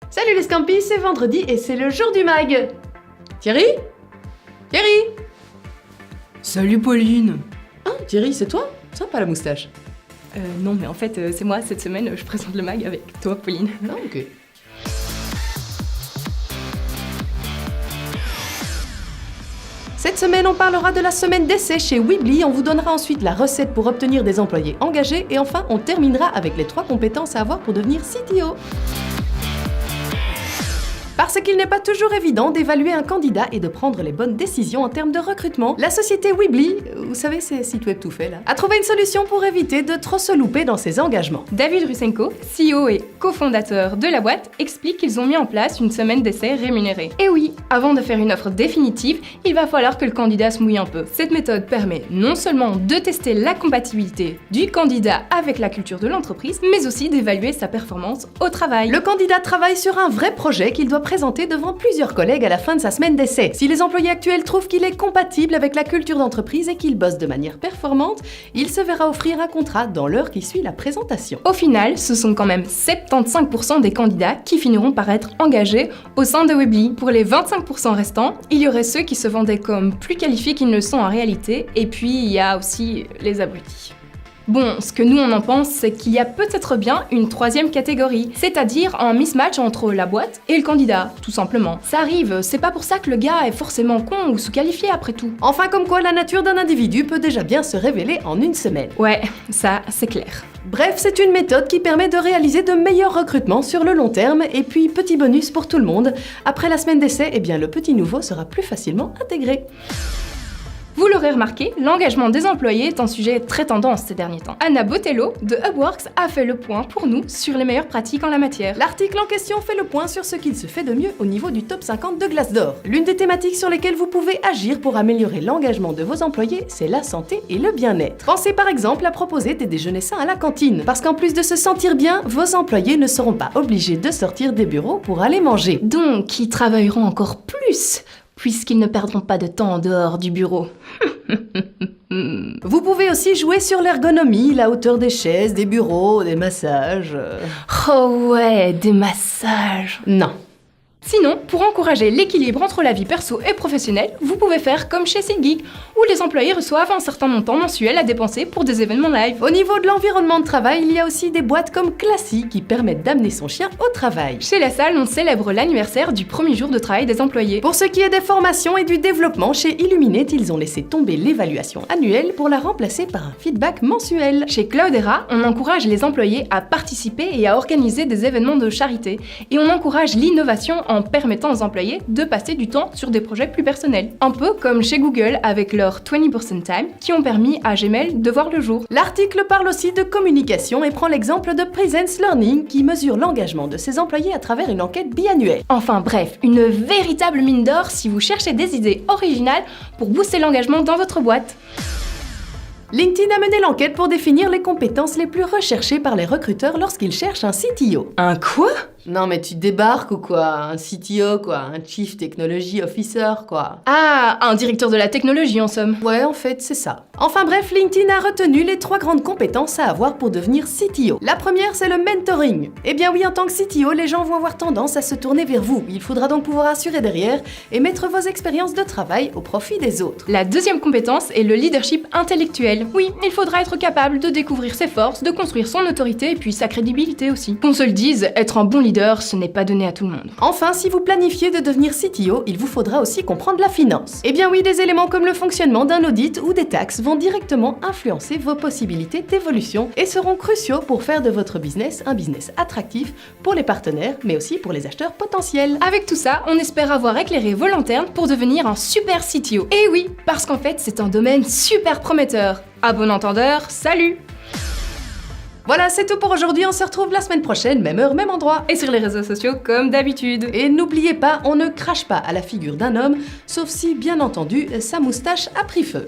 Salut les Scampis, c'est vendredi et c'est le jour du mag. Thierry? Thierry? Salut Pauline. Ah, Thierry, c'est toi? Sympa la moustache. Non, mais en fait, c'est moi, cette semaine, je présente le mag avec toi, Pauline. Ah, ok. Cette semaine, on parlera de la semaine d'essai chez Weebly, on vous donnera ensuite la recette pour obtenir des employés engagés et enfin, on terminera avec les 3 compétences à avoir pour devenir CTO. Parce qu'il n'est pas toujours évident d'évaluer un candidat et de prendre les bonnes décisions en termes de recrutement, la société Weebly, vous savez ces sites web tout faits là, a trouvé une solution pour éviter de trop se louper dans ses engagements. David Rusenko, CEO et cofondateur de la boîte, explique qu'ils ont mis en place une semaine d'essai rémunérée. Et oui, avant de faire une offre définitive, il va falloir que le candidat se mouille un peu. Cette méthode permet non seulement de tester la compatibilité du candidat avec la culture de l'entreprise, mais aussi d'évaluer sa performance au travail. Le candidat travaille sur un vrai projet qu'il doit présenter devant plusieurs collègues à la fin de sa semaine d'essai. Si les employés actuels trouvent qu'il est compatible avec la culture d'entreprise et qu'il bosse de manière performante, il se verra offrir un contrat dans l'heure qui suit la présentation. Au final, ce sont quand même 75% des candidats qui finiront par être engagés au sein de Weebly. Pour les 25% restants, il y aurait ceux qui se vendaient comme plus qualifiés qu'ils ne le sont en réalité, et puis il y a aussi les abrutis. Bon, ce que nous on en pense, c'est qu'il y a peut-être bien une 3e catégorie, c'est-à-dire un mismatch entre la boîte et le candidat, tout simplement. Ça arrive, c'est pas pour ça que le gars est forcément con ou sous-qualifié après tout. Enfin, comme quoi la nature d'un individu peut déjà bien se révéler en une semaine. Ouais, ça, c'est clair. Bref, c'est une méthode qui permet de réaliser de meilleurs recrutements sur le long terme, et puis petit bonus pour tout le monde, après la semaine d'essai, eh bien le petit nouveau sera plus facilement intégré. Vous l'aurez remarqué, l'engagement des employés est un sujet très tendance ces derniers temps. Anna Botello de Upworks a fait le point pour nous sur les meilleures pratiques en la matière. L'article en question fait le point sur ce qu'il se fait de mieux au niveau du top 50 de Glassdoor. L'une des thématiques sur lesquelles vous pouvez agir pour améliorer l'engagement de vos employés, c'est la santé et le bien-être. Pensez par exemple à proposer des déjeuners sains à la cantine, parce qu'en plus de se sentir bien, vos employés ne seront pas obligés de sortir des bureaux pour aller manger. Donc, ils travailleront encore plus puisqu'ils ne perdront pas de temps en dehors du bureau. Vous pouvez aussi jouer sur l'ergonomie, la hauteur des chaises, des bureaux, des massages. Oh ouais, des massages. Non. Sinon, pour encourager l'équilibre entre la vie perso et professionnelle, vous pouvez faire comme chez SeatGeek, où les employés reçoivent un certain montant mensuel à dépenser pour des événements live. Au niveau de l'environnement de travail, il y a aussi des boîtes comme Classy qui permettent d'amener son chien au travail. Chez La Salle, on célèbre l'anniversaire du premier jour de travail des employés. Pour ce qui est des formations et du développement, chez Illuminate, ils ont laissé tomber l'évaluation annuelle pour la remplacer par un feedback mensuel. Chez Cloudera, on encourage les employés à participer et à organiser des événements de charité. Et on encourage l'innovation en permettant aux employés de passer du temps sur des projets plus personnels. Un peu comme chez Google avec leur 20% Time qui ont permis à Gmail de voir le jour. L'article parle aussi de communication et prend l'exemple de Presence Learning qui mesure l'engagement de ses employés à travers une enquête biannuelle. Enfin bref, une véritable mine d'or si vous cherchez des idées originales pour booster l'engagement dans votre boîte. LinkedIn a mené l'enquête pour définir les compétences les plus recherchées par les recruteurs lorsqu'ils cherchent un CTO. Un quoi ? Non mais tu débarques ou quoi? Un CTO quoi, un Chief Technology Officer quoi. Ah, un directeur de la technologie en somme. Ouais, en fait, c'est ça. Enfin bref, LinkedIn a retenu les 3 grandes compétences à avoir pour devenir CTO. La première, c'est le mentoring. Eh bien oui, en tant que CTO, les gens vont avoir tendance à se tourner vers vous. Il faudra donc pouvoir assurer derrière et mettre vos expériences de travail au profit des autres. La deuxième compétence est le leadership intellectuel. Oui, il faudra être capable de découvrir ses forces, de construire son autorité et puis sa crédibilité aussi. Qu'on se le dise, être un bon leader, ce n'est pas donné à tout le monde. Enfin, si vous planifiez de devenir CTO, il vous faudra aussi comprendre la finance. Eh bien oui, des éléments comme le fonctionnement d'un audit ou des taxes vont directement influencer vos possibilités d'évolution et seront cruciaux pour faire de votre business un business attractif pour les partenaires, mais aussi pour les acheteurs potentiels. Avec tout ça, on espère avoir éclairé vos lanternes pour devenir un super CTO. Et oui, parce qu'en fait, c'est un domaine super prometteur. À bon entendeur, salut! Voilà, c'est tout pour aujourd'hui, on se retrouve la semaine prochaine, même heure, même endroit. Et sur les réseaux sociaux comme d'habitude. Et n'oubliez pas, on ne crache pas à la figure d'un homme, sauf si, bien entendu, sa moustache a pris feu.